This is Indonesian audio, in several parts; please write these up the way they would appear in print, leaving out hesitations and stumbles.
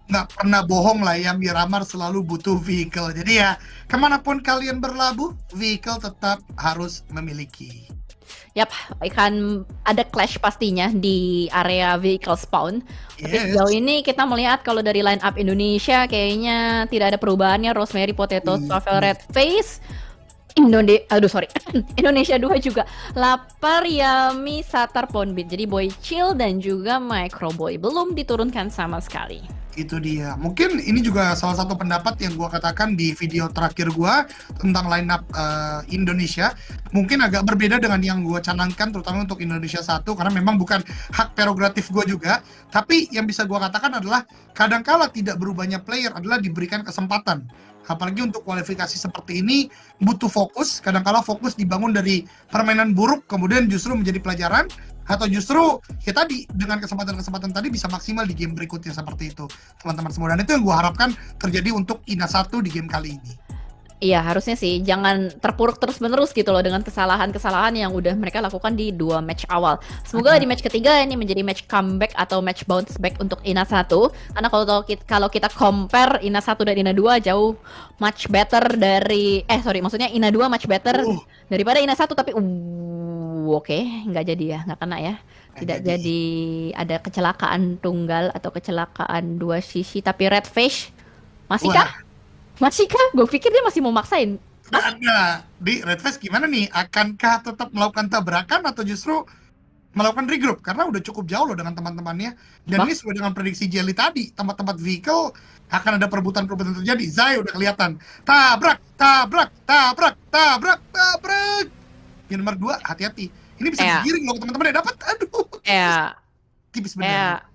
nggak pernah bohong lah ya, Miramar selalu butuh vehicle. Jadi ya, kemanapun kalian berlabuh, vehicle tetap harus memiliki. Yap, akan ada clash pastinya di area vehicle spawn. Tapi Yes. sejauh ini kita melihat kalau dari line up Indonesia kayaknya tidak ada perubahannya. Rosemary Potato, Swavel Red Face, Indonesia 2 juga Lapar, Yami, Satar, Ponbit. Jadi Boy Chill dan juga Microboy belum diturunkan sama sekali. Itu dia. Mungkin ini juga salah satu pendapat yang gua katakan di video terakhir gua tentang lineup Indonesia. Mungkin agak berbeda dengan yang gua canangkan, terutama untuk Indonesia 1, karena memang bukan hak prerogatif gua juga. Tapi yang bisa gua katakan adalah kadangkala tidak berubahnya player adalah diberikan kesempatan. Apalagi untuk kualifikasi seperti ini butuh fokus. Kadangkala fokus dibangun dari permainan buruk, kemudian justru menjadi pelajaran, atau justru ya tadi dengan kesempatan-kesempatan tadi bisa maksimal di game berikutnya seperti itu, teman-teman semua. Dan itu yang gue harapkan terjadi untuk INA 1 di game kali ini. Iya, harusnya sih jangan terpuruk terus-menerus gitu loh dengan kesalahan-kesalahan yang udah mereka lakukan di 2 match awal. Semoga di match ketiga ini menjadi match comeback atau match bounce back untuk INA 1. Karena kalau kita compare INA 1 dan INA 2 jauh much better dari maksudnya INA 2 much better daripada INA 1, tapi oke, nggak jadi ya, nggak kena ya. Tidak jadi ada kecelakaan tunggal atau kecelakaan 2 sisi, tapi Red Face masih kah? Masih kah? Gue pikir dia masih mau maksain. Ada di Red Face gimana nih? Akankah tetap melakukan tabrakan atau justru melakukan regroup? Karena udah cukup jauh loh dengan teman-temannya. Dan ini sesuai dengan prediksi Jelly tadi, tempat-tempat vehicle akan ada perebutan-perebutan terjadi. Zai udah kelihatan. Tabrak. Yang nomor 2, hati-hati. Ini bisa digiring loh teman-teman ya, dapat. Aduh. Tipis bener.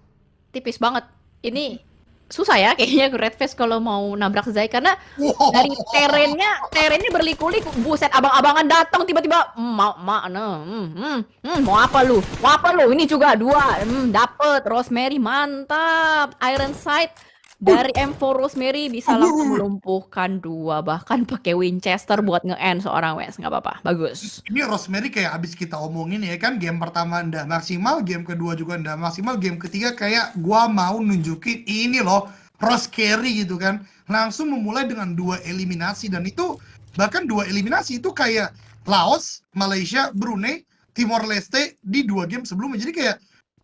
Tipis banget. Ini susah ya kayaknya Red Face kalau mau nabrak Zai, karena dari terennya berliku-liku. Buset, abang-abangan datang tiba-tiba mau apa lu? Ini juga 2 dapet. Rosemary mantap. Iron Sight dari M4 Rosemary bisa langsung melumpuhkan 2, bahkan pakai Winchester buat nge-end seorang Wes. Nggak apa-apa, bagus. Ini Rosemary kayak abis kita omongin ya kan, game pertama ndak maksimal, game kedua juga ndak maksimal, game ketiga kayak gua mau nunjukin ini loh, Rose carry gitu kan. Langsung memulai dengan 2 eliminasi, dan itu bahkan 2 eliminasi itu kayak Laos, Malaysia, Brunei, Timor Leste di 2 game sebelumnya. Jadi kayak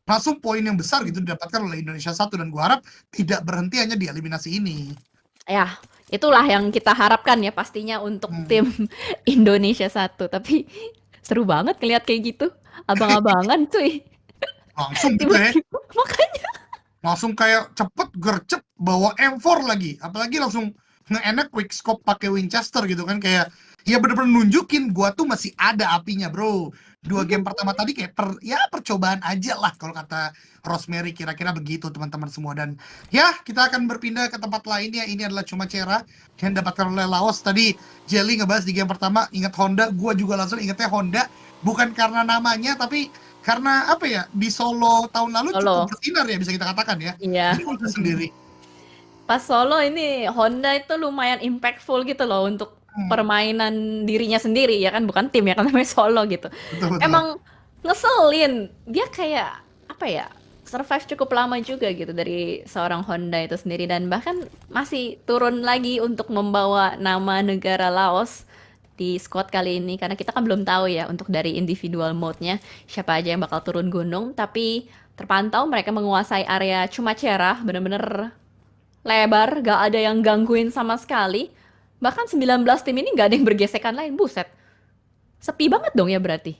langsung poin yang besar gitu didapatkan oleh Indonesia 1, dan gua harap tidak berhenti hanya di eliminasi ini. Ya, itulah yang kita harapkan ya pastinya untuk tim Indonesia 1. Tapi seru banget ngeliat kayak gitu. Abang-abangan cuy. Langsung gitu ya. Makanya. Langsung kayak cepet, gercep, bawa M4 lagi. Apalagi langsung nge-enak quick scope pakai Winchester gitu kan. Kayak ya bener-bener nunjukin gua tuh masih ada apinya bro. 2 game pertama tadi kayak percobaan aja lah kalau kata Rosemary, kira-kira begitu teman-teman semua. Dan ya kita akan berpindah ke tempat lainnya. Ini adalah Chumacera yang didapatkan oleh Laos. Tadi Jelly ngebahas di game pertama ingat Honda, gua juga langsung ingetnya Honda, bukan karena namanya tapi karena apa ya, di Solo tahun lalu cukup bersinar ya, bisa kita katakan ya. Iya. Di Honda sendiri. Pas Solo ini Honda itu lumayan impactful gitu loh untuk permainan dirinya sendiri ya kan, bukan tim ya kan, namanya Solo gitu. Betul. Emang ngeselin. Dia kayak apa ya, survive cukup lama juga gitu dari seorang Honda itu sendiri, dan bahkan masih turun lagi untuk membawa nama negara Laos di squad kali ini, karena kita kan belum tahu ya untuk dari individual mode-nya siapa aja yang bakal turun gunung. Tapi terpantau mereka menguasai area Chumacera bener-bener lebar, gak ada yang gangguin sama sekali. Bahkan 19 tim ini gak ada yang bergesekan lain. Buset, sepi banget dong ya berarti.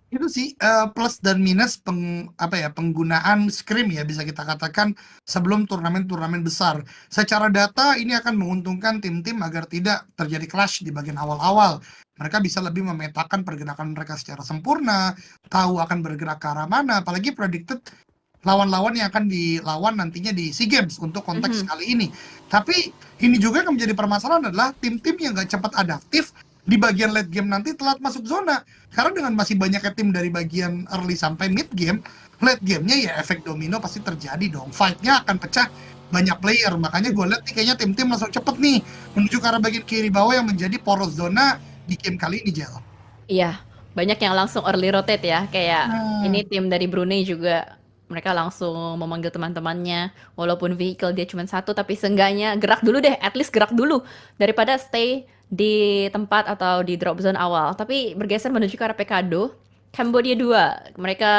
Itu sih plus dan minus penggunaan scrim ya, bisa kita katakan sebelum turnamen-turnamen besar. Secara data ini akan menguntungkan tim-tim agar tidak terjadi clash di bagian awal-awal. Mereka bisa lebih memetakan pergerakan mereka secara sempurna, tahu akan bergerak ke arah mana, apalagi predicted lawan-lawan yang akan dilawan nantinya di SEA Games untuk konteks kali ini. Tapi ini juga yang menjadi permasalahan adalah tim-tim yang nggak cepat adaptif di bagian late game nanti telat masuk zona. Karena dengan masih banyaknya tim dari bagian early sampai mid game, late game-nya ya efek domino pasti terjadi dong. Fight-nya akan pecah banyak player. Makanya gue lihat nih kayaknya tim-tim langsung cepet nih menuju ke arah bagian kiri bawah yang menjadi poros zona di game kali ini, Jel. Iya, banyak yang langsung early rotate ya. Kayak ini tim dari Brunei juga mereka langsung memanggil teman-temannya, walaupun vehicle dia cuma satu, tapi seenggaknya gerak dulu deh, at least gerak dulu daripada stay di tempat atau di drop zone awal. Tapi bergeser menuju ke arah Pekado, Cambodia 2. Mereka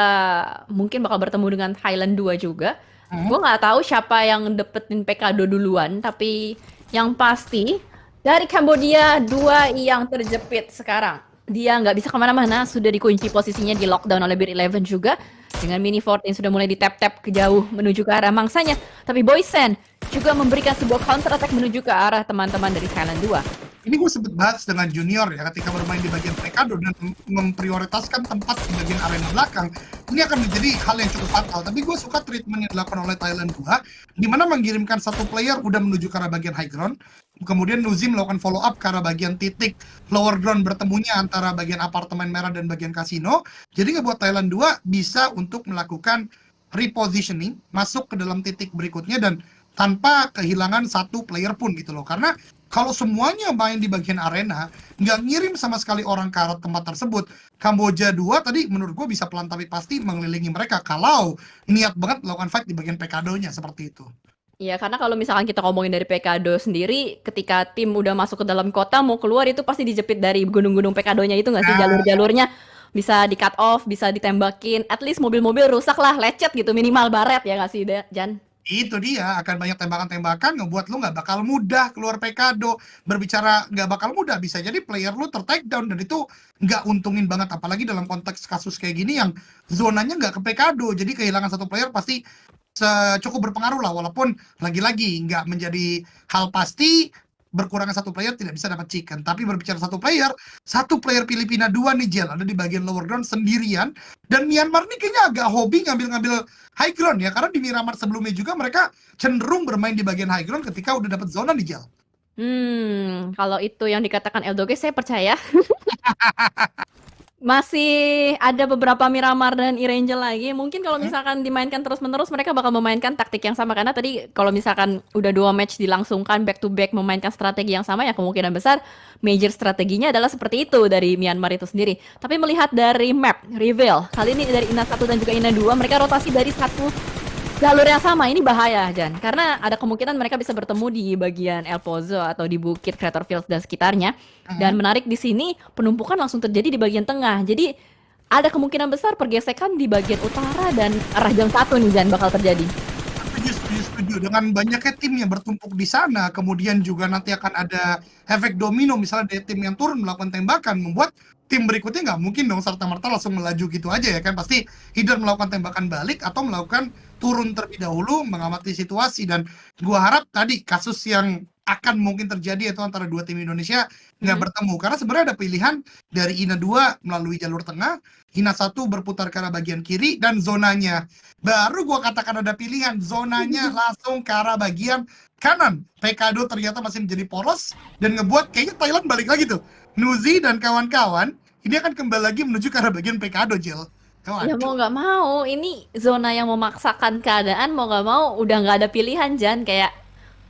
mungkin bakal bertemu dengan Thailand 2 juga. Gue nggak tahu siapa yang dapetin Pekado duluan, tapi yang pasti dari Cambodia 2 yang terjepit sekarang. Dia nggak bisa kemana-mana, sudah dikunci posisinya di lockdown oleh Beer 11 juga. Dengan Mini 14 sudah mulai di-tap-tap ke jauh menuju ke arah mangsanya. Tapi Boysen juga memberikan sebuah counter attack menuju ke arah teman-teman dari Thailand 2. Ini gue sempat bahas dengan junior ya ketika bermain di bagian Pekado dan memprioritaskan tempat di bagian arena belakang. Ini akan menjadi hal yang cukup fatal. Tapi gue suka treatment yang dilakukan oleh Thailand 2, di mana mengirimkan satu player udah menuju ke arah bagian high ground. Kemudian Nuzi melakukan follow up ke arah bagian titik lower ground bertemunya antara bagian apartemen merah dan bagian kasino. Jadi ngebuat Thailand 2 bisa untuk melakukan repositioning, masuk ke dalam titik berikutnya dan tanpa kehilangan satu player pun gitu loh. Karena kalau semuanya main di bagian arena, nggak ngirim sama sekali orang ke arah tempat tersebut, Kamboja 2 tadi menurut gue bisa pelan tapi pasti mengelilingi mereka kalau niat banget melakukan fight di bagian Pekadonya seperti itu. Iya, karena kalau misalkan kita ngomongin dari Pekado sendiri, ketika tim udah masuk ke dalam kota, mau keluar itu pasti dijepit dari gunung-gunung Pekadonya itu nggak sih? Nah, Jalur-jalurnya bisa di cut off, bisa ditembakin, at least mobil-mobil rusak lah, lecet gitu, minimal baret ya nggak sih, Jan? itu dia akan banyak tembakan-tembakan ngebuat lu nggak bakal mudah keluar Pekado. Berbicara nggak bakal mudah, bisa jadi player lu ter-take down dan itu nggak untungin banget. Apalagi dalam konteks kasus kayak gini yang zonanya nggak ke Pekado. Jadi kehilangan satu player pasti cukup berpengaruh lah. Walaupun lagi-lagi nggak menjadi hal pasti, berkurangnya satu player tidak bisa dapat chicken. Tapi berbicara satu player Filipina 2 nih Jel, ada di bagian lower ground sendirian. Dan Myanmar nih kayaknya agak hobi ngambil-ngambil high ground ya, karena di Miramar sebelumnya juga mereka cenderung bermain di bagian high ground ketika udah dapat zona nih Jel. Kalau itu yang dikatakan Eldoge saya percaya. Masih ada beberapa Miramar dan Irangel lagi. Mungkin kalau misalkan dimainkan terus-menerus mereka bakal memainkan taktik yang sama, karena tadi kalau misalkan udah 2 match dilangsungkan back to back memainkan strategi yang sama, ya kemungkinan besar major strateginya adalah seperti itu dari Myanmar itu sendiri. Tapi melihat dari map reveal, kali ini dari INA 1 dan juga INA 2 mereka rotasi dari satu jalur yang sama. Ini bahaya, Jan, karena ada kemungkinan mereka bisa bertemu di bagian El Pozo atau di Bukit Crater Fields dan sekitarnya. Dan menarik di sini penumpukan langsung terjadi di bagian tengah. Jadi ada kemungkinan besar pergesekan di bagian utara dan arah jam 1 nih, Jan, bakal terjadi. Setuju. Dengan banyaknya tim yang bertumpuk di sana, kemudian juga nanti akan ada efek domino, misalnya dari tim yang turun melakukan tembakan, membuat tim berikutnya nggak mungkin dong serta-merta langsung melaju gitu aja ya kan. Pasti either melakukan tembakan balik atau melakukan turun terlebih dahulu mengamati situasi. Dan gua harap tadi kasus yang akan mungkin terjadi itu antara dua tim Indonesia nggak bertemu, karena sebenarnya ada pilihan dari INA 2 melalui jalur tengah, INA 1 berputar ke arah bagian kiri, dan zonanya baru gua katakan ada pilihan zonanya langsung ke arah bagian kanan. Pekado ternyata masih menjadi poros dan ngebuat kayaknya Thailand balik lagi tuh. Nuzi dan kawan-kawan ini akan kembali lagi menuju ke arah bagian Pekado, Jel. Ya mau nggak mau, ini zona yang memaksakan keadaan, mau nggak mau udah nggak ada pilihan, Jan. Kayak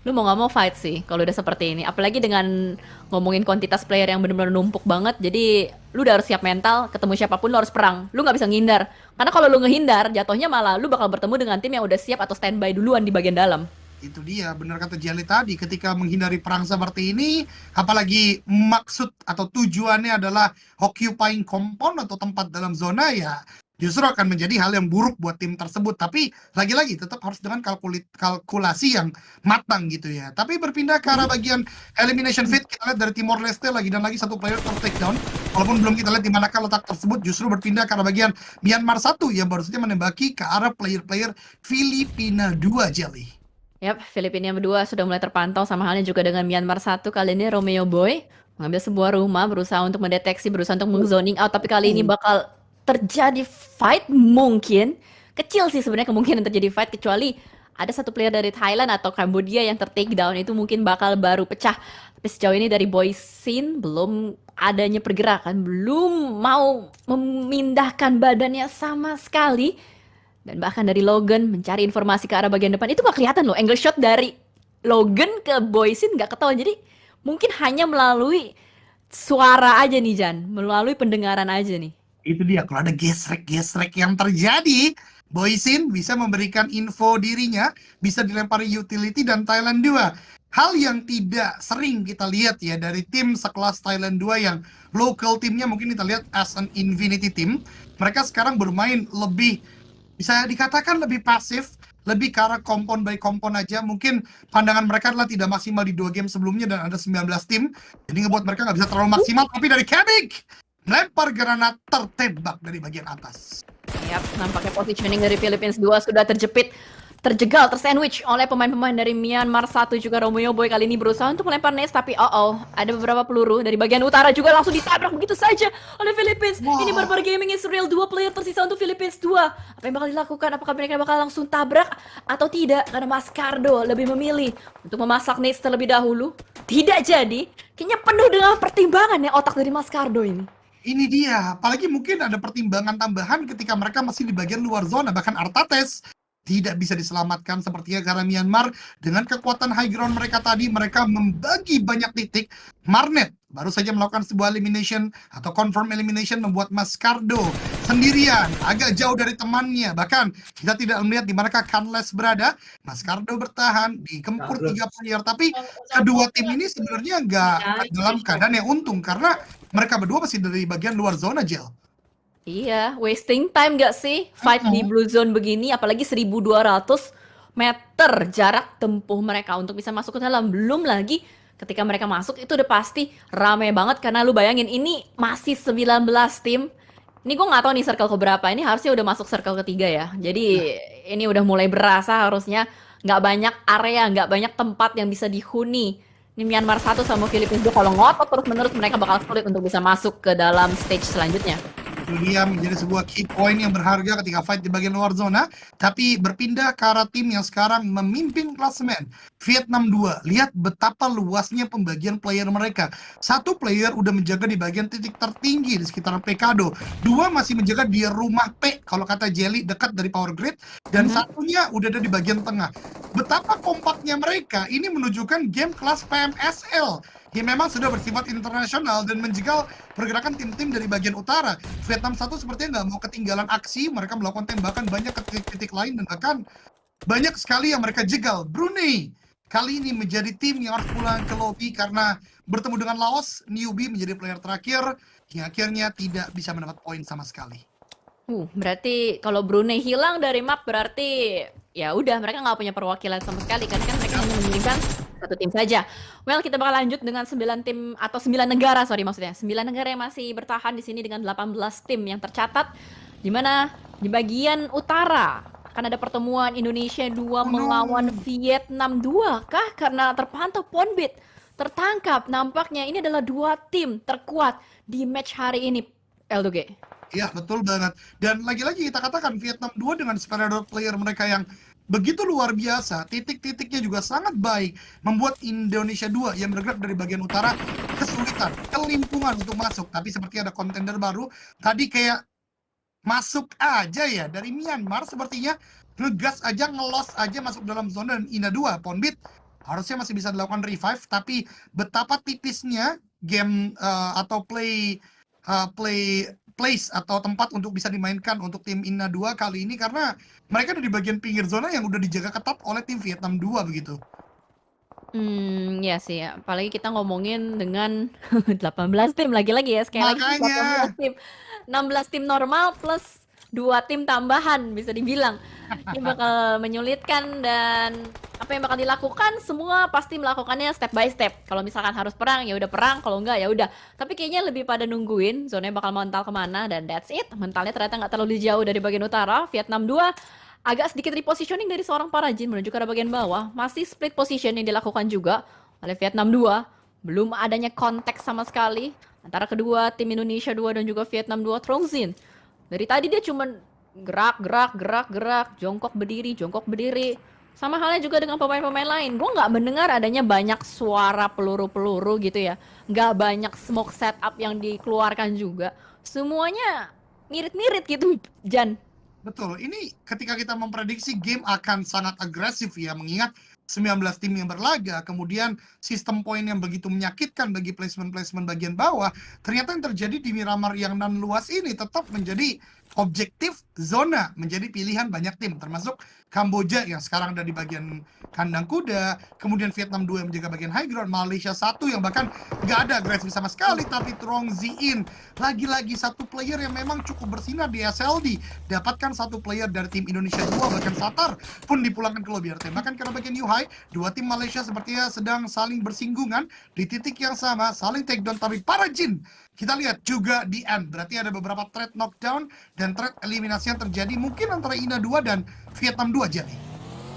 lu mau nggak mau fight sih kalau udah seperti ini. Apalagi dengan ngomongin kuantitas player yang benar-benar numpuk banget, jadi lu udah harus siap mental, ketemu siapapun lu harus perang. Lu nggak bisa ngehindar. Karena kalau lu ngehindar, jatuhnya malah lu bakal bertemu dengan tim yang udah siap atau standby duluan di bagian dalam. Itu dia, benar kata Jali tadi, ketika menghindari perang seperti ini, apalagi maksud atau tujuannya adalah occupying compound atau tempat dalam zona, ya justru akan menjadi hal yang buruk buat tim tersebut. Tapi lagi-lagi tetap harus dengan kalkulasi yang matang gitu ya. Tapi berpindah ke arah bagian elimination fit, kita lihat dari Timor Leste lagi dan lagi satu player take down. Walaupun belum kita lihat di manakah letak tersebut, justru berpindah ke arah bagian Myanmar 1 yang baru saja menembaki ke arah player-player Filipina 2, Jelly. Yap, Filipina 2 sudah mulai terpantau, sama halnya juga dengan Myanmar 1. Kali ini Romeo Boy mengambil sebuah rumah, berusaha untuk mendeteksi, berusaha untuk meng-zoning out, tapi kali ini bakal terjadi fight mungkin. Kecil sih sebenarnya kemungkinan terjadi fight, kecuali ada satu player dari Thailand atau Cambodia yang ter-take down, itu mungkin bakal baru pecah. Tapi sejauh ini dari Boy Scene belum adanya pergerakan, belum mau memindahkan badannya sama sekali. Dan bahkan dari Logan mencari informasi ke arah bagian depan, itu nggak kelihatan loh. Angle shot dari Logan ke Boysin nggak ketahuan. Jadi mungkin hanya melalui suara aja nih, Jan. Melalui pendengaran aja nih. Itu dia, kalau ada gesrek-gesrek yang terjadi, Boysin bisa memberikan info dirinya, bisa dilempari utility dan Thailand 2. Hal yang tidak sering kita lihat ya dari tim sekelas Thailand 2 yang local timnya mungkin kita lihat as an infinity team. Mereka sekarang bermain lebih, bisa dikatakan lebih pasif, lebih ke arah kompon by kompon aja. Mungkin pandangan mereka adalah tidak maksimal di 2 game sebelumnya dan ada 19 tim. Jadi ngebuat mereka nggak bisa terlalu maksimal. Tapi dari Kebik, melempar granat tertembak dari bagian atas. Yap, nampaknya positioning dari Philippines 2 sudah terjegal, tersandwich oleh pemain-pemain dari Myanmar 1 juga. Romeo Boy kali ini berusaha untuk melempar nest, tapi ada beberapa peluru dari bagian utara juga langsung ditabrak begitu saja oleh Philippines. Wow. Ini Barbar Gaming Israel, 2 player tersisa untuk Philippines 2. Apa yang bakal dilakukan? Apakah mereka bakal langsung tabrak atau tidak? Karena Mascardo lebih memilih untuk memasak nest terlebih dahulu. Tidak jadi. Kayaknya penuh dengan pertimbangan ya otak dari Mascardo ini. Ini dia, apalagi mungkin ada pertimbangan tambahan ketika mereka masih di bagian luar zona, bahkan Artates tidak bisa diselamatkan sepertinya karena Myanmar dengan kekuatan high ground mereka tadi, mereka membagi banyak titik. Marnet baru saja melakukan sebuah elimination atau confirm elimination, membuat Mascardo sendirian, agak jauh dari temannya. Bahkan kita tidak melihat di manakah Canles berada. Mascardo bertahan, digempur 3 player, tapi kedua tim ini sebenarnya nggak dalam keadaan yang untung karena mereka berdua masih dari bagian luar zona, Jel. Iya, wasting time gak sih fight di blue zone begini, apalagi 1.200 meter jarak tempuh mereka untuk bisa masuk ke dalam. Belum lagi ketika mereka masuk itu udah pasti rame banget karena lu bayangin ini masih 19 tim. Ini gue nggak tahu nih circle keberapa, ini harusnya udah masuk circle ketiga ya. Jadi ini udah mulai berasa harusnya nggak banyak area, nggak banyak tempat yang bisa dihuni. Ini Myanmar 1 sama Philippines 2 kalau ngotot terus-menerus mereka bakal sulit untuk bisa masuk ke dalam stage selanjutnya. Itu dia menjadi sebuah key point yang berharga ketika fight di bagian luar zona. Tapi berpindah ke arah tim yang sekarang memimpin klasemen, Vietnam 2. Lihat betapa luasnya pembagian player mereka. 1 player udah menjaga di bagian titik tertinggi di sekitaran Pekado. 2 masih menjaga di rumah P, kalau kata Jelly, dekat dari power grid. Dan satunya udah ada di bagian tengah. Betapa kompaknya mereka, ini menunjukkan game kelas PMSL yang memang sudah bersifat internasional dan menjegal pergerakan tim-tim dari bagian utara. Vietnam 1 sepertinya nggak mau ketinggalan aksi, mereka melakukan tembakan banyak ke titik-titik lain dan bahkan banyak sekali yang mereka jegal. Brunei kali ini menjadi tim yang harus pulang ke lobby karena bertemu dengan Laos, newbie menjadi player terakhir yang akhirnya tidak bisa mendapat poin sama sekali. Berarti kalau Brunei hilang dari map berarti ya udah mereka nggak punya perwakilan sama sekali kan mereka hanya mengirimkan 1 tim saja. Well, kita bakal lanjut dengan 9 tim atau 9 negara, sorry maksudnya. 9 negara yang masih bertahan di sini dengan 18 tim yang tercatat, di mana di bagian utara akan ada pertemuan Indonesia 2 melawan Vietnam 2 kah? Karena terpantau Ponbit tertangkap. Nampaknya ini adalah 2 tim terkuat di match hari ini, Eldoge. Iya, betul banget. Dan lagi-lagi kita katakan Vietnam 2 dengan superior player mereka yang begitu luar biasa, titik-titiknya juga sangat baik, membuat Indonesia 2 yang bergerak dari bagian utara kesulitan, kelimpungan untuk masuk. Tapi seperti ada kontender baru, tadi kayak masuk aja ya dari Myanmar, sepertinya ngegas aja, ngelos aja masuk dalam zona. Dan Ina 2, Ponbit harusnya masih bisa dilakukan revive, tapi betapa tipisnya game atau place atau tempat untuk bisa dimainkan untuk tim Ina 2 kali ini karena mereka ada di bagian pinggir zona yang udah dijaga ketat oleh tim Vietnam 2 begitu. Ya sih ya. Apalagi kita ngomongin dengan 18 tim lagi-lagi ya sekali lagi Makanya 18 tim. 16 tim normal plus 2 tim tambahan bisa dibilang. Ini bakal menyulitkan dan apa yang bakal dilakukan semua pasti melakukannya step by step. Kalau misalkan harus perang ya udah perang, kalau enggak ya udah. Tapi kayaknya lebih pada nungguin zonanya bakal mental kemana dan that's it. Mentalnya ternyata nggak terlalu jauh dari bagian utara. Vietnam 2 agak sedikit repositioning dari seorang Parajin menuju ke arah bagian bawah. Masih split position yang dilakukan juga oleh Vietnam 2. Belum adanya konteks sama sekali antara kedua tim Indonesia 2 dan juga Vietnam 2 Trongzin. Dari tadi dia cuman gerak, jongkok berdiri. Sama halnya juga dengan pemain-pemain lain. Gue nggak mendengar adanya banyak suara peluru-peluru gitu ya. Nggak banyak smoke setup yang dikeluarkan juga. Semuanya mirip-mirip gitu, Jan. betul. Ini ketika kita memprediksi game akan sangat agresif ya, mengingat 19 tim yang berlaga, kemudian sistem poin yang begitu menyakitkan bagi placement-placement bagian bawah, ternyata yang terjadi di Miramar yang non luas ini tetap menjadi objektif zona menjadi pilihan banyak tim, termasuk Kamboja yang sekarang ada di bagian kandang kuda, kemudian Vietnam 2 yang menjaga bagian high ground, Malaysia 1 yang bahkan nggak ada agresif sama sekali, tapi Trong Ziin lagi-lagi satu player yang memang cukup bersinar di SLD, dapatkan satu player dari tim Indonesia 2, bahkan Satar pun dipulangkan ke lobby tembakan karena bagian New High. Dua tim Malaysia sepertinya sedang saling bersinggungan di titik yang sama, saling takedown, tapi para Jin kita lihat juga di end, berarti ada beberapa trade knockdown dan trade eliminasi yang terjadi mungkin antara INA 2 dan Vietnam 2 jadi.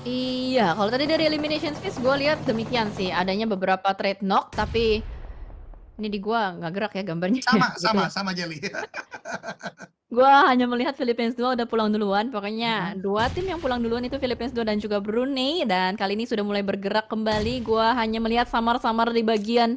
Iya, kalau tadi dari Elimination Feast gue lihat demikian sih, adanya beberapa trade knock, tapi ini di gua nggak gerak ya gambarnya. Sama Jelly. Gua hanya melihat Philippines 2 udah pulang duluan, pokoknya dua tim yang pulang duluan itu Philippines 2 dan juga Brunei, dan kali ini sudah mulai bergerak kembali. Gua hanya melihat samar-samar di bagian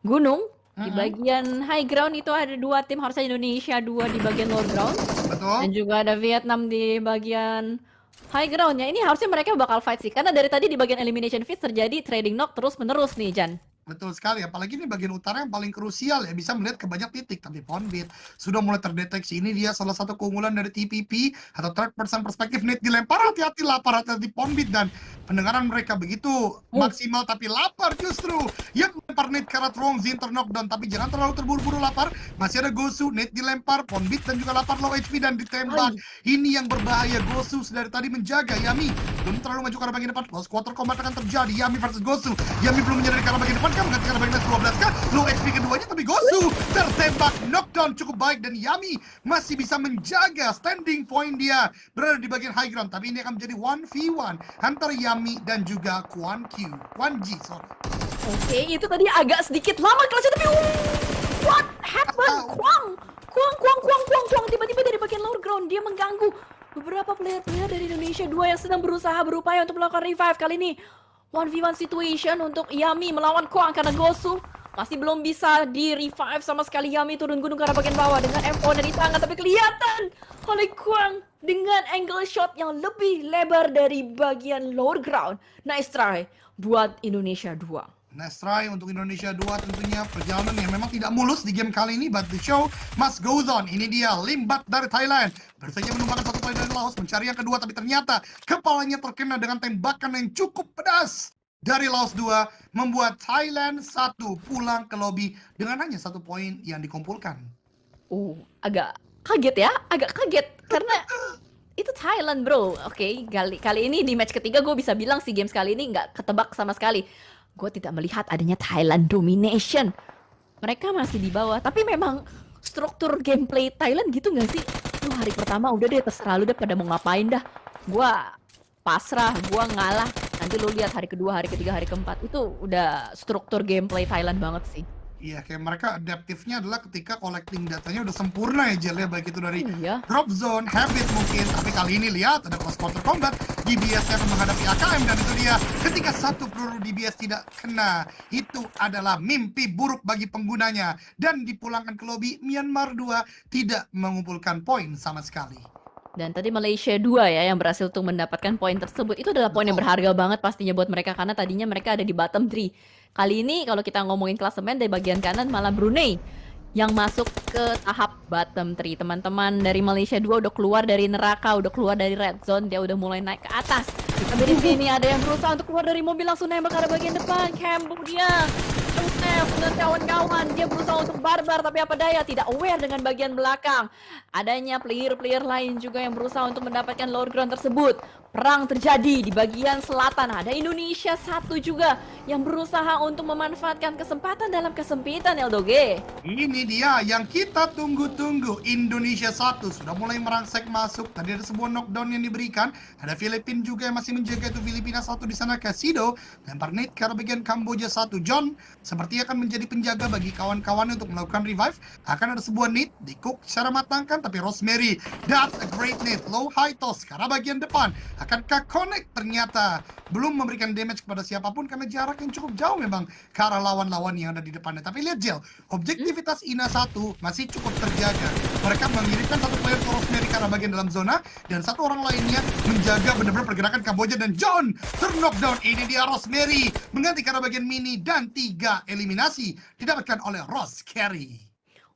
gunung. Di bagian high ground itu ada dua tim, harusnya Indonesia 2 di bagian low ground. Betul. Dan juga ada Vietnam di bagian high ground-nya. Ini harusnya mereka bakal fight sih, karena dari tadi di bagian elimination phase terjadi trading knock terus menerus nih, Jan. Betul sekali, apalagi ini bagian utara yang paling krusial ya, bisa melihat ke banyak titik, tapi Ponbit sudah mulai terdeteksi. Ini dia salah satu keunggulan dari TPP atau third person perspective. Net dilempar, hati-hati lapar, hati-hati Ponbit, dan pendengaran mereka begitu maksimal, tapi lapar justru. Yang melempar net ke arah Trong Ziin terknockdown, tapi jangan terlalu terburu-buru lapar. Masih ada Gosu, net dilempar, Ponbit dan juga lapar low HP dan ditembak. Ini yang berbahaya, Gosu dari tadi menjaga Yami. Belum terlalu maju ke arah bagian depan, close quarter combat akan terjadi. Yami versus Gosu. Yami belum menyadari ke arah bagian depan, menggantikan bagian 12 kah? Low HP keduanya, tapi Gosu tertembak, knockdown cukup baik, dan Yami masih bisa menjaga standing point dia berada di bagian high ground. Tapi ini akan menjadi 1v1 antara Yami dan juga Quan Ji, sorry. Oke, itu tadi agak sedikit lama kelasnya, tapi what happened? Kuang, tiba-tiba dari bagian lower ground dia mengganggu beberapa player-player dari Indonesia 2 yang sedang berupaya untuk melakukan revive. Kali ini 1v1 situation untuk Yami melawan Kuang karena Gosu masih belum bisa di revive sama sekali. Yami turun gunung ke arah bagian bawah dengan M4 dari tangan, tapi kelihatan oleh Kuang dengan angle shot yang lebih lebar dari bagian lower ground. Nice try buat Indonesia 2. Nice try untuk Indonesia 2, tentunya perjalanan yang memang tidak mulus di game kali ini, but the show must go on. Ini dia Limbat dari Thailand, baru saja menumbangkan satu player dari Laos, mencari yang kedua, tapi ternyata kepalanya terkena dengan tembakan yang cukup pedas dari Laos 2, membuat Thailand 1 pulang ke lobby dengan hanya 1 poin yang dikumpulkan. Agak kaget ya, karena itu Thailand bro. Oke, kali ini di match ketiga gue bisa bilang si games kali ini nggak ketebak sama sekali. Gue tidak melihat adanya Thailand domination. Mereka masih di bawah, tapi memang struktur gameplay Thailand gitu nggak sih? Lu hari pertama udah deh, terserah lu deh pada mau ngapain dah. Gue pasrah, gue ngalah. Nanti lu lihat hari kedua, hari ketiga, hari keempat, itu udah struktur gameplay Thailand banget sih. Iya, kayak mereka adaptifnya adalah ketika collecting datanya udah sempurna ya, Jel, ya, baik itu dari drop zone, habit mungkin, tapi kali ini lihat ada close quarter combat, DBS yang menghadapi AKM, dan itu dia ketika satu peluru DBS tidak kena, itu adalah mimpi buruk bagi penggunanya, dan dipulangkan ke lobby. Myanmar 2 tidak mengumpulkan poin sama sekali. Dan tadi Malaysia 2 ya yang berhasil untuk mendapatkan poin tersebut. Itu adalah poin yang berharga banget pastinya buat mereka, karena tadinya mereka ada di bottom 3. Kali ini kalau kita ngomongin klasemen, dari bagian kanan malah Brunei yang masuk ke tahap bottom 3. Teman-teman dari Malaysia 2 udah keluar dari neraka, udah keluar dari red zone, dia udah mulai naik ke atas. Tapi di sini ada yang berusaha untuk keluar dari mobil, langsung nembak ke arah bagian depan. Cambodia dengan kawan-kawan, dia berusaha untuk barbar, tapi apa daya, tidak aware dengan bagian belakang. Adanya player-player lain juga yang berusaha untuk mendapatkan lower ground tersebut. Perang terjadi di bagian selatan. Ada Indonesia 1 juga yang berusaha untuk memanfaatkan kesempatan dalam kesempitan, Eldoge. Ini dia yang kita tunggu-tunggu. Indonesia 1 sudah mulai merangsek masuk. Tadi ada sebuah knockdown yang diberikan. Ada Filipina juga yang masih menjaga, itu Filipina 1 di sana. Kasido lempar net ke arah bagian Kamboja 1. John seperti akan menjadi penjaga bagi kawan-kawan untuk melakukan revive. Akan ada sebuah net di cook secara matangkan, tapi Rosemary, that's a great net. Low high toss ke arah bagian depan. Akankah connect? Ternyata belum memberikan damage kepada siapapun karena jarak yang cukup jauh memang ke arah lawan-lawan yang ada di depannya. Tapi lihat Jel, objektivitas INA 1 masih cukup terjaga. Mereka mengirimkan satu player ke Rosemary ke arah bagian dalam zona, dan satu orang lainnya menjaga benar-benar pergerakan Kamboja, dan John terknockdown. Ini dia Rosemary mengganti ke arah bagian mini, dan 3 eliminasi didapatkan oleh Ross Carey.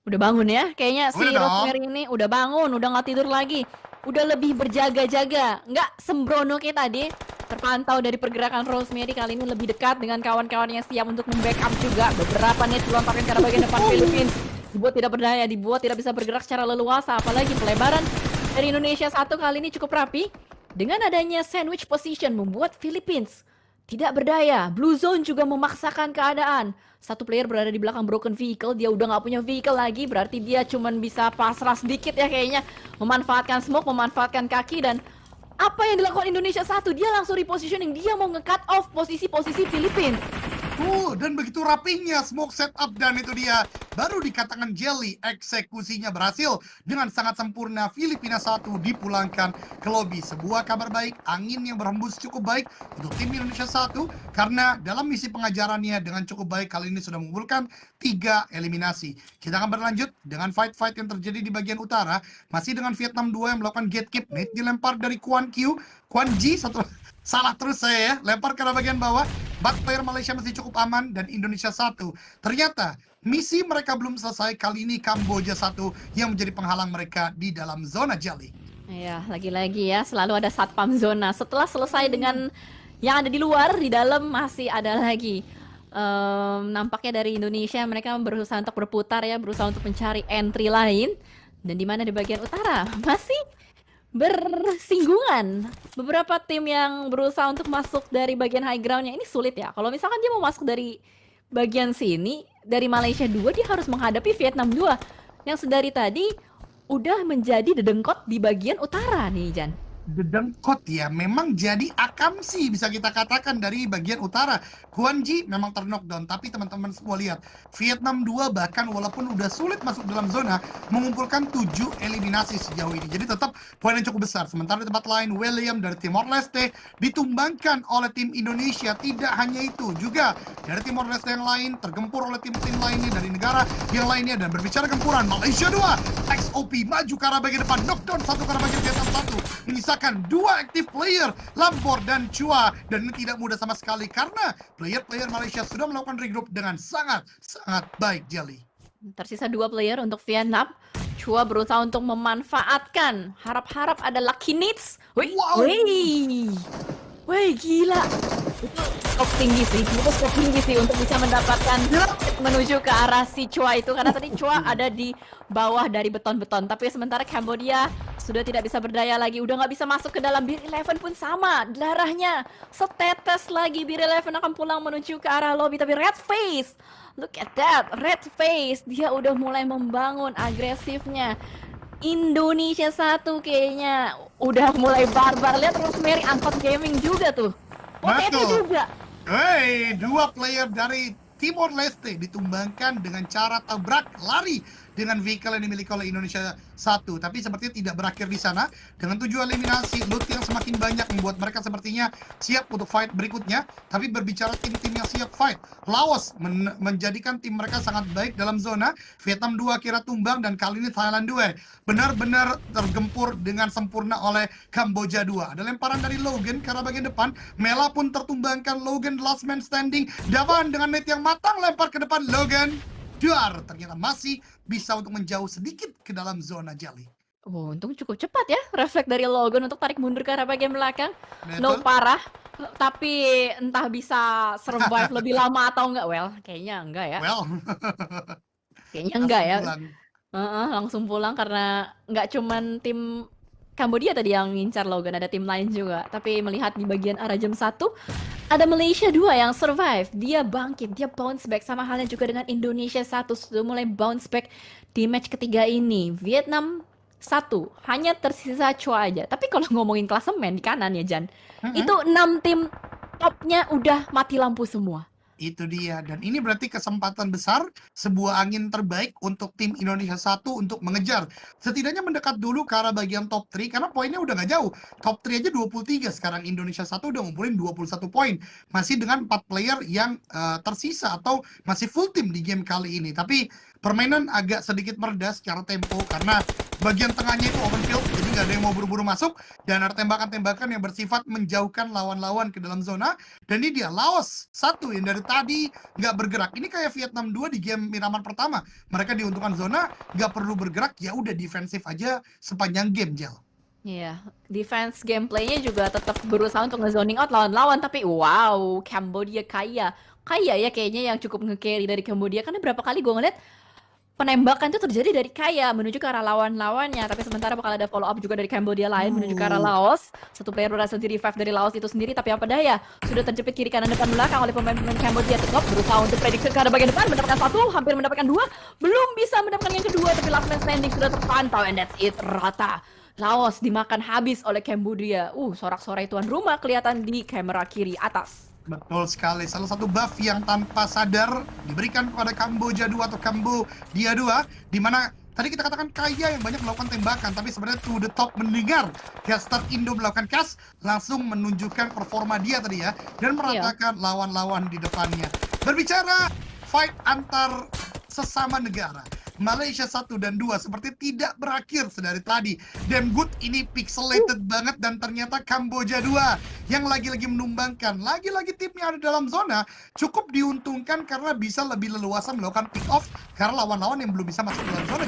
Udah bangun ya, kayaknya si Rosemary ini udah bangun, udah nggak tidur lagi. udah lebih berjaga-jaga, nggak sembrono kayak tadi. Terpantau dari pergerakan Rosemary kali ini lebih dekat dengan kawan-kawan yang siap untuk membackup juga. Beberapa net dilontarkan ke arah bagian depan Philippines. Dibuat tidak berdaya, dibuat tidak bisa bergerak secara leluasa. Apalagi pelebaran dari Indonesia satu kali ini cukup rapi. Dengan adanya sandwich position membuat Philippines tidak berdaya. Blue Zone juga memaksakan keadaan. Satu player berada di belakang broken vehicle, dia udah nggak punya vehicle lagi, berarti dia cuman bisa pasrah sedikit ya kayaknya. Memanfaatkan smoke, memanfaatkan kaki, dan apa yang dilakukan Indonesia satu, dia langsung repositioning, dia mau nge-cut off posisi-posisi Filipina. Dan begitu rapinya smoke setup, dan itu dia baru dikatakan Jelly, eksekusinya berhasil dengan sangat sempurna. Filipina 1 dipulangkan ke lobby. Sebuah kabar baik, angin yang berhembus cukup baik untuk tim Indonesia 1 karena dalam misi pengajarannya dengan cukup baik kali ini sudah mengumpulkan 3 eliminasi. Kita akan berlanjut dengan fight-fight yang terjadi di bagian utara, masih dengan Vietnam 2 yang melakukan gatekeep. Nate dilempar dari Quan Ji, salah terus saya ya, lempar ke arah bagian bawah. But player Malaysia masih cukup aman, dan Indonesia 1 ternyata misi mereka belum selesai. Kali ini Kamboja 1 yang menjadi penghalang mereka di dalam zona Jelly. Iya, lagi-lagi ya, selalu ada satpam zona. Setelah selesai dengan yang ada di luar, di dalam masih ada lagi. Nampaknya dari Indonesia mereka berusaha untuk berputar ya, berusaha untuk mencari entry lain. Dan di mana di bagian utara masih bersinggungan. Beberapa tim yang berusaha untuk masuk dari bagian high groundnya ini sulit ya. Kalau misalkan dia mau masuk dari bagian sini, dari Malaysia 2, dia harus menghadapi Vietnam 2 yang sedari tadi udah menjadi dedengkot di bagian utara nih, Jan. Dedengkot ya, memang jadi akamsi bisa kita katakan dari bagian utara. Quan Ji memang terknockdown, tapi teman-teman semua lihat, Vietnam 2 bahkan walaupun udah sulit masuk dalam zona, mengumpulkan 7 eliminasi sejauh ini. Jadi tetap poin yang cukup besar. Sementara di tempat lain, William dari Timor Leste ditumbangkan oleh tim Indonesia. Tidak hanya itu, juga dari Timor Leste yang lain tergempur oleh tim-tim lainnya dari negara yang lainnya. Dan berbicara gempuran, Malaysia 2, XOP maju ke arah bagian depan, knockdown satu ke arah bagian Vietnam 1, menyisakan 2 active player, Lampor dan Chua. Dan ini tidak mudah sama sekali karena player-player Malaysia sudah melakukan regroup dengan sangat baik, Jelly. Tersisa 2 player untuk Vietnam. Chua berusaha untuk memanfaatkan. Harap-harap ada lucky needs. Wow. Wih, gila. Itu skop tinggi sih, untuk bisa mendapatkan menuju ke arah si Chua itu, karena tadi Chua ada di bawah dari beton-beton. Tapi sementara Cambodia sudah tidak bisa berdaya lagi, udah nggak bisa masuk ke dalam. Beer 11 pun sama, darahnya setetes lagi. Beer 11 akan pulang menuju ke arah lobby, tapi Red Face, look at that, Red Face, dia udah mulai membangun agresifnya. Indonesia 1 kayaknya udah mulai barbar. Lihat Rosemary angkot gaming juga tuh. OTT juga. 2 player dari Timor Leste ditumbangkan dengan cara tabrak lari dengan vehicle yang dimiliki oleh Indonesia 1. Tapi sepertinya tidak berakhir di sana. Dengan 7 eliminasi, loot yang semakin banyak membuat mereka sepertinya siap untuk fight berikutnya. Tapi berbicara tim-tim yang siap fight, Laos menjadikan tim mereka sangat baik dalam zona. Vietnam 2 kira tumbang, dan kali ini Thailand 2 benar-benar tergempur dengan sempurna oleh Kamboja 2. Ada lemparan dari Logan ke arah bagian depan. Mela pun tertumbangkan. Logan last man standing. Davan dengan net yang matang lempar ke depan. Logan ternyata masih bisa untuk menjauh sedikit ke dalam zona Jelly. Untung cukup cepat ya refleks dari Logan untuk tarik mundur ke arah bagian belakang. Betul. No parah, tapi entah bisa survive lebih lama atau enggak. Well, kayaknya enggak ya. Kayaknya enggak ya. Langsung pulang karena nggak cuman tim Kambodia tadi yang ngincar Logan, ada tim lain juga. Tapi melihat di bagian arah jam 1, ada Malaysia 2 yang survive. Dia bangkit, dia bounce back. Sama halnya juga dengan Indonesia 1 sudah mulai bounce back di match ketiga ini. Vietnam 1 hanya tersisa Chua aja. Tapi kalau ngomongin klasemen di kanan ya, Jan, itu 6 tim topnya udah mati lampu semua. Itu dia, dan ini berarti kesempatan besar, sebuah angin terbaik untuk tim Indonesia 1 untuk mengejar. Setidaknya mendekat dulu ke arah bagian top 3, karena poinnya udah nggak jauh. Top 3 aja 23, sekarang Indonesia 1 udah ngumpulin 21 poin. Masih dengan 4 player yang tersisa atau masih full tim di game kali ini. Tapi permainan agak sedikit mereda secara tempo, karena bagian tengahnya itu open field, jadi nggak ada yang mau buru-buru masuk. Dan ada tembakan-tembakan yang bersifat menjauhkan lawan-lawan ke dalam zona. Dan ini dia, Laos 1 yang dari tadi nggak bergerak. Ini kayak Vietnam 2 di game Miraman pertama. Mereka diuntungkan zona, nggak perlu bergerak, ya udah defensif aja sepanjang game, Jel. Iya, defense gameplaynya juga tetap berusaha untuk nge-zoning out lawan-lawan, tapi wow, Cambodia kaya. Kaya ya kayaknya yang cukup nge-carry dari Cambodia, karena berapa kali gue ngeliat penembakan itu terjadi dari kaya menuju ke arah lawan-lawannya, tapi sementara bakal ada follow up juga dari Cambodia lain menuju ke arah Uh, Laos. Satu player berhasil di revive dari Laos itu sendiri, tapi apa daya, sudah terjepit kiri kanan depan belakang oleh pemain-pemain Cambodia. Tetap berusaha untuk prediksi ke arah bagian depan, mendapatkan satu, hampir mendapatkan dua, belum bisa mendapatkan yang kedua, tapi last man standing sudah terpantau, and that's it, rata. Laos dimakan habis oleh Cambodia. Sorak-sorai tuan rumah kelihatan di kamera kiri atas. Betul sekali. Salah satu buff yang tanpa sadar diberikan kepada Kamboja 2 atau Cambodia 2, di mana tadi kita katakan kaya yang banyak melakukan tembakan, tapi sebenarnya to the top mendengar caster Indo melakukan cast, langsung menunjukkan performa dia tadi ya, dan meratakan lawan-lawan di depannya. Berbicara fight antar sesama negara, Malaysia 1 dan 2 seperti tidak berakhir sedari tadi. Damn good, ini pixelated banget, dan ternyata Kamboja 2 yang lagi-lagi menumbangkan. Lagi-lagi tim yang ada dalam zona cukup diuntungkan karena bisa lebih leluasa melakukan pick off karena lawan-lawan yang belum bisa masuk dalam zona.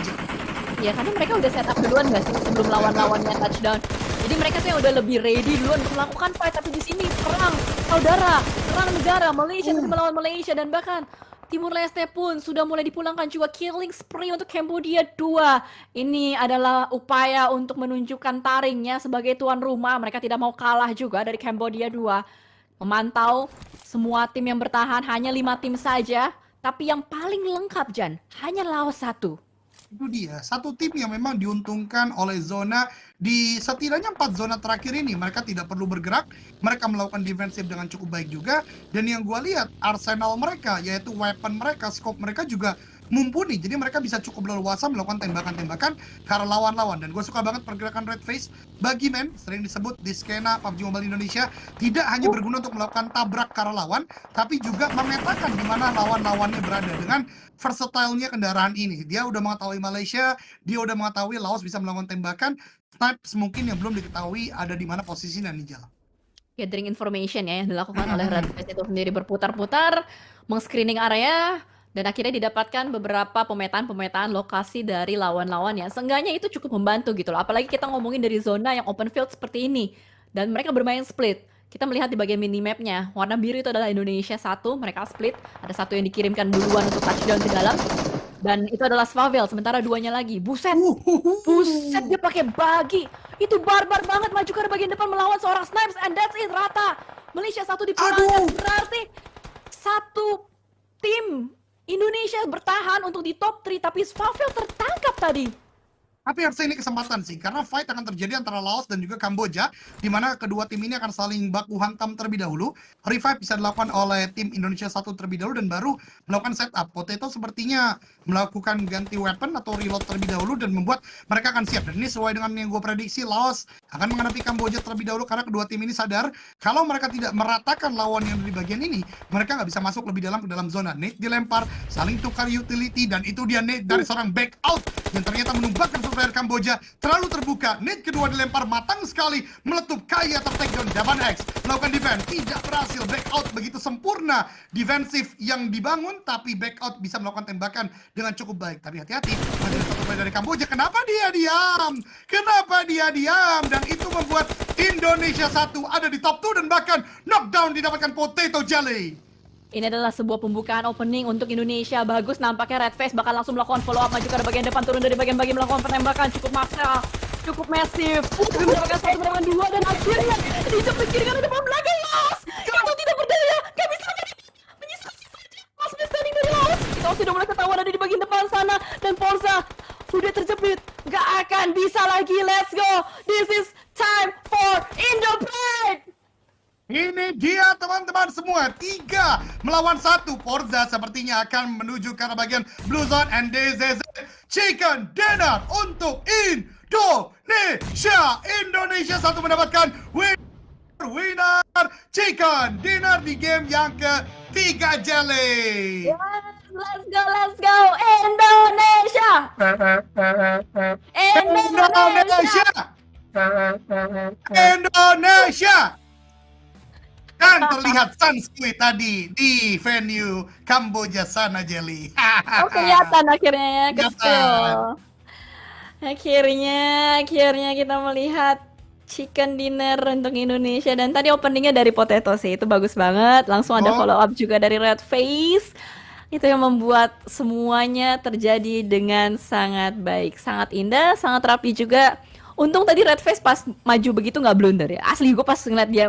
Ya karena mereka udah setup duluan gak sih sebelum lawan-lawannya touchdown. Jadi mereka tuh yang udah lebih ready duluan untuk melakukan fight, tapi di sini perang saudara, perang negara, Malaysia masih melawan Malaysia, dan bahkan Timur Leste pun sudah mulai dipulangkan juga killing spree untuk Cambodia 2. Ini adalah upaya untuk menunjukkan taringnya sebagai tuan rumah. Mereka tidak mau kalah juga dari Cambodia 2. Memantau semua tim yang bertahan, hanya 5 tim saja. Tapi yang paling lengkap, Jan, hanya Laos 1. Itu dia, satu tim yang memang diuntungkan oleh zona di setidaknya 4 zona terakhir ini. Mereka tidak perlu bergerak, mereka melakukan defensif dengan cukup baik juga, dan yang gue lihat arsenal mereka, yaitu weapon mereka, scope mereka juga mumpuni, jadi mereka bisa cukup leluasa melakukan tembakan-tembakan ke arah lawan-lawan. Dan gue suka banget pergerakan Red Face bagi men, sering disebut di skena PUBG Mobile Indonesia, tidak hanya berguna untuk melakukan tabrak ke arah lawan, tapi juga memetakan di mana lawan-lawannya berada. Dengan versatile-nya kendaraan ini, dia udah mengetahui Malaysia, dia udah mengetahui Laos bisa melakukan tembakan, snipes mungkin yang belum diketahui ada di mana posisinya nih, Jal. Gathering information ya yang dilakukan oleh Red Face itu sendiri, berputar-putar, meng-screening area, dan akhirnya didapatkan beberapa pemetaan-pemetaan lokasi dari lawan-lawan ya. Seenggaknya itu cukup membantu gitu loh. Apalagi kita ngomongin dari zona yang open field seperti ini. Dan mereka bermain split. Kita melihat di bagian minimapnya, warna biru itu adalah Indonesia 1, mereka split. Ada satu yang dikirimkan duluan untuk touchdown ke dalam. Dan itu adalah Swavel, sementara duanya lagi. Buset! Buset, dia pakai bagi. Itu barbar banget maju ke bagian depan melawan seorang Snipes, and that's it, rata. Malaysia 1 dipulangkan, berarti satu tim Indonesia bertahan untuk di top 3, tapi Swavel tertangkap tadi. Tapi harusnya ini kesempatan sih, karena fight akan terjadi antara Laos dan juga Kamboja, di mana kedua tim ini akan saling baku hantam terlebih dahulu. Revive bisa dilakukan oleh tim Indonesia 1 terlebih dahulu dan baru melakukan setup. Potato sepertinya melakukan ganti weapon atau reload terlebih dahulu dan membuat mereka akan siap. Dan ini sesuai dengan yang gue prediksi, Laos akan menghadapi Kamboja terlebih dahulu karena kedua tim ini sadar kalau mereka tidak meratakan lawan yang di bagian ini, mereka nggak bisa masuk lebih dalam ke dalam zona. Nate dilempar, saling tukar utility, dan itu dia Nate dari seorang back out yang ternyata menumbangkan player Kamboja terlalu terbuka. Nate kedua dilempar matang sekali, meletup, kaya tertakedown. Javan X melakukan defense, tidak berhasil. Back out begitu sempurna defensif yang dibangun, tapi back out bisa melakukan tembakan dengan cukup baik. Tapi hati-hati, masih ada satu player dari Kamboja. Kenapa dia diam? Kenapa dia diam? Dan itu membuat Indonesia 1 ada di top 2 dan bahkan knockdown didapatkan Potato Jelly. Ini adalah sebuah pembukaan opening untuk Indonesia. Bagus, nampaknya Red Face bakal langsung melakukan follow up, maju ke bagian depan, turun dari bagian melakukan penembakan cukup maksa, cukup masif. Mendapatkan satu, mendapatkan dua, dan akhirnya dijemput kiri kanan depan belakang. Laos itu tidak berdaya, gak bisa menyisir Laos standing dari Laos. Laos sudah mulai ketahuan ada di bagian depan sana, dan Forza sudah terjepit, gak akan bisa lagi. Let's go, this is time for Indo Pride. Ini dia teman-teman semua, 3 melawan 1. Forza sepertinya akan menuju ke arah bagian Blue Zone, and DZZ Chicken Dinner untuk Indonesia. Indonesia 1 mendapatkan winner Chicken Dinner di game yang ketiga, Jelly. Yes, let's go, Indonesia. Indonesia. Dan terlihat Sunsquid tadi di venue Kamboja sana, Jelly. Oh, kelihatan akhirnya ya, kecil. Akhirnya kita melihat chicken dinner untuk Indonesia dan tadi openingnya dari Potato sih itu bagus banget. Langsung ada Oh, follow up juga dari Red Face. Itu yang membuat semuanya terjadi dengan sangat baik, sangat indah, sangat rapi juga. Untung tadi Red Face pas maju begitu nggak blunder ya. Asli gue pas ngeliat dia